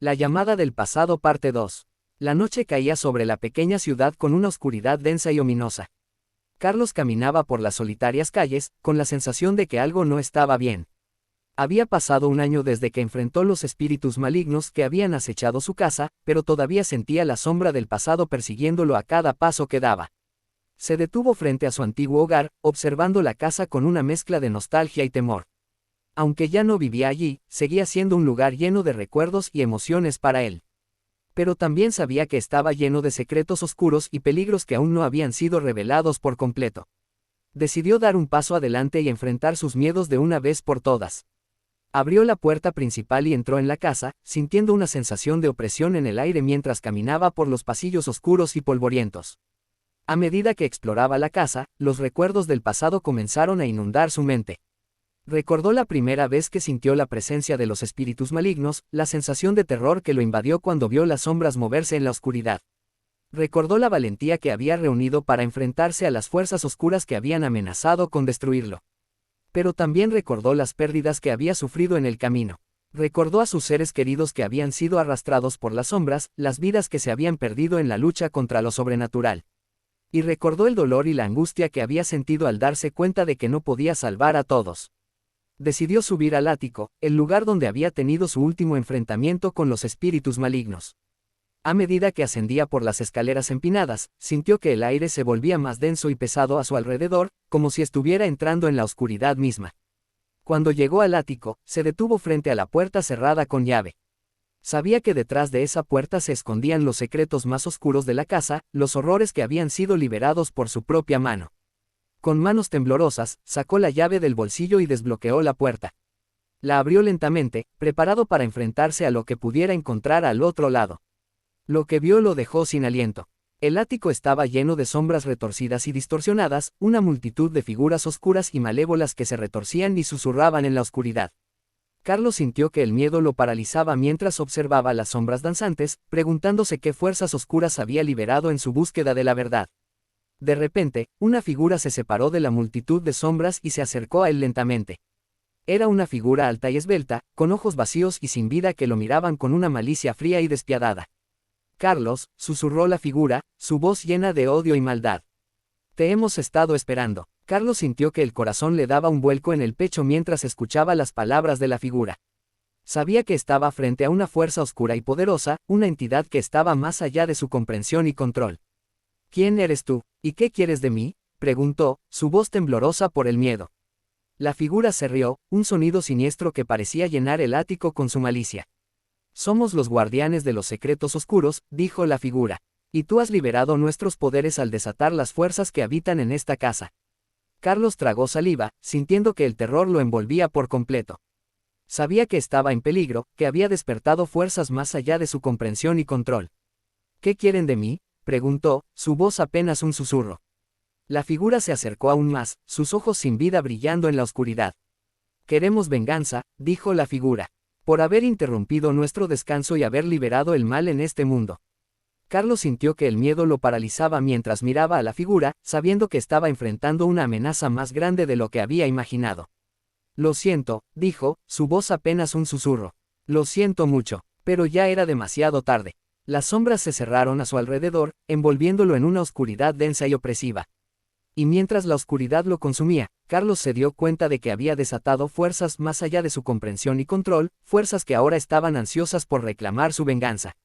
La llamada del pasado parte 2. La noche caía sobre la pequeña ciudad con una oscuridad densa y ominosa. Carlos caminaba por las solitarias calles, con la sensación de que algo no estaba bien. Había pasado un año desde que enfrentó los espíritus malignos que habían acechado su casa, pero todavía sentía la sombra del pasado persiguiéndolo a cada paso que daba. Se detuvo frente a su antiguo hogar, observando la casa con una mezcla de nostalgia y temor. Aunque ya no vivía allí, seguía siendo un lugar lleno de recuerdos y emociones para él. Pero también sabía que estaba lleno de secretos oscuros y peligros que aún no habían sido revelados por completo. Decidió dar un paso adelante y enfrentar sus miedos de una vez por todas. Abrió la puerta principal y entró en la casa, sintiendo una sensación de opresión en el aire mientras caminaba por los pasillos oscuros y polvorientos. A medida que exploraba la casa, los recuerdos del pasado comenzaron a inundar su mente. Recordó la primera vez que sintió la presencia de los espíritus malignos, la sensación de terror que lo invadió cuando vio las sombras moverse en la oscuridad. Recordó la valentía que había reunido para enfrentarse a las fuerzas oscuras que habían amenazado con destruirlo. Pero también recordó las pérdidas que había sufrido en el camino. Recordó a sus seres queridos que habían sido arrastrados por las sombras, las vidas que se habían perdido en la lucha contra lo sobrenatural. Y recordó el dolor y la angustia que había sentido al darse cuenta de que no podía salvar a todos. Decidió subir al ático, el lugar donde había tenido su último enfrentamiento con los espíritus malignos. A medida que ascendía por las escaleras empinadas, sintió que el aire se volvía más denso y pesado a su alrededor, como si estuviera entrando en la oscuridad misma. Cuando llegó al ático, se detuvo frente a la puerta cerrada con llave. Sabía que detrás de esa puerta se escondían los secretos más oscuros de la casa, los horrores que habían sido liberados por su propia mano. Con manos temblorosas, sacó la llave del bolsillo y desbloqueó la puerta. La abrió lentamente, preparado para enfrentarse a lo que pudiera encontrar al otro lado. Lo que vio lo dejó sin aliento. El ático estaba lleno de sombras retorcidas y distorsionadas, una multitud de figuras oscuras y malévolas que se retorcían y susurraban en la oscuridad. Carlos sintió que el miedo lo paralizaba mientras observaba las sombras danzantes, preguntándose qué fuerzas oscuras había liberado en su búsqueda de la verdad. De repente, una figura se separó de la multitud de sombras y se acercó a él lentamente. Era una figura alta y esbelta, con ojos vacíos y sin vida que lo miraban con una malicia fría y despiadada. «Carlos», susurró la figura, su voz llena de odio y maldad. «Te hemos estado esperando». Carlos sintió que el corazón le daba un vuelco en el pecho mientras escuchaba las palabras de la figura. Sabía que estaba frente a una fuerza oscura y poderosa, una entidad que estaba más allá de su comprensión y control. «¿Quién eres tú? ¿Y qué quieres de mí?», preguntó, su voz temblorosa por el miedo. La figura se rió, un sonido siniestro que parecía llenar el ático con su malicia. «Somos los guardianes de los secretos oscuros», dijo la figura. «Y tú has liberado nuestros poderes al desatar las fuerzas que habitan en esta casa». Carlos tragó saliva, sintiendo que el terror lo envolvía por completo. Sabía que estaba en peligro, que había despertado fuerzas más allá de su comprensión y control. «¿Qué quieren de mí?», preguntó, su voz apenas un susurro. La figura se acercó aún más, sus ojos sin vida brillando en la oscuridad. «Queremos venganza», dijo la figura, «por haber interrumpido nuestro descanso y haber liberado el mal en este mundo». Carlos sintió que el miedo lo paralizaba mientras miraba a la figura, sabiendo que estaba enfrentando una amenaza más grande de lo que había imaginado. «Lo siento», dijo, su voz apenas un susurro. «Lo siento mucho». Pero ya era demasiado tarde. Las sombras se cerraron a su alrededor, envolviéndolo en una oscuridad densa y opresiva. Y mientras la oscuridad lo consumía, Carlos se dio cuenta de que había desatado fuerzas más allá de su comprensión y control, fuerzas que ahora estaban ansiosas por reclamar su venganza.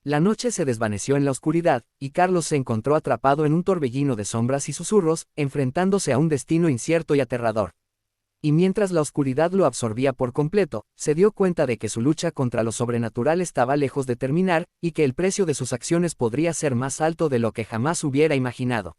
La noche se desvaneció en la oscuridad, y Carlos se encontró atrapado en un torbellino de sombras y susurros, enfrentándose a un destino incierto y aterrador. Y mientras la oscuridad lo absorbía por completo, se dio cuenta de que su lucha contra lo sobrenatural estaba lejos de terminar, y que el precio de sus acciones podría ser más alto de lo que jamás hubiera imaginado.